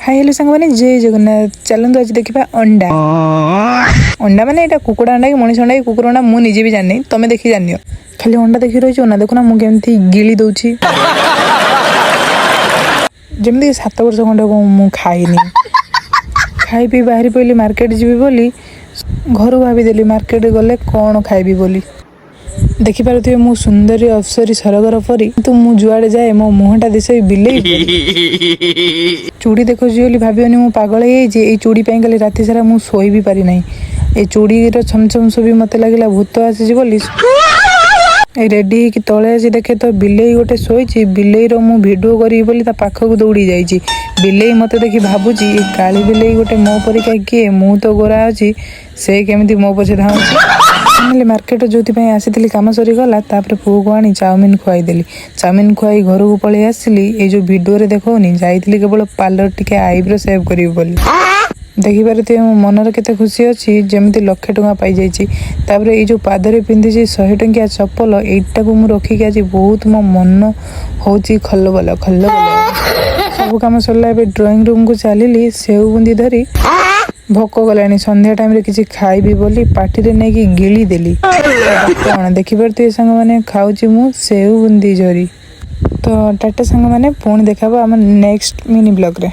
Hi hello सांग मैंने जय जगन्नाथ चलते आज देखा अंडा अंडा माने यहाँ कुकुड़ा अंडा कि मनीष अंडा कि कुकुर अंडा मुझे निजे भी जानी तुम्हें देखी जानी खाली अंडा देखी रही ना देखुना मुझे गिली दूची जमी 7 वर्ष खंडे मु खाईनी खाई पी बाहरी पड़ी मार्केट जीवी बोली घर भाविदेली मार्केट गले कौन खाइबी बोली देखिपे मु सुंदरी अफसरी सरगर परी तो मु जुआड़े जाए मो मुहटा दिशे बिले चूड़ी देखुची बोली भावियोनी मु पागल है चूड़ी कल राति सारा मु शोई भी पारि नहीं ये चूड़ीर छमछम सब मत लगे भूत आसी बोली रेडी होगी तले आसी देखे तो बिले गोटे शोची बिले मु भिडियो करी बोली ता पाखक दौड़ी जाइए बिले मत देखी भावुची काली बिले गोटे मो परिका किए मु तो गोरा अच्छी से केमी मो पछे धाऊँगी मार्केट जो आसी कम सरीगला पुओ को आनी चाउमिन खुआईदेली चाउमिन खुआई घर को पलि आसली ये जो भिडियो देखनी जाइली केवल पार्लर टिके आईब्रो सेव करी बोली देखिपे मो मनर केते खुशी अच्छी जमी 1,00,000 टଙ୍କା पाई जाइए ये जो पादरे पिंधि 100 टंकिया चप्पल यटा को मुझे रखिक आज बहुत मो मन हो खल्लबल सब कम सरला ड्राइंग रूम को चलि सेव बुंदी धरी भोक गलानी संध्या टाइम रे किसी खाइबी बोली पार्टी रे नहीं कि गिली देली कौन देखिपे सांग मैंने खाऊची मु सेव बुंदी झरी तो टाटा सांग मैंने पुणी देखा आम नेक्स्ट मिनी ब्लॉग रे।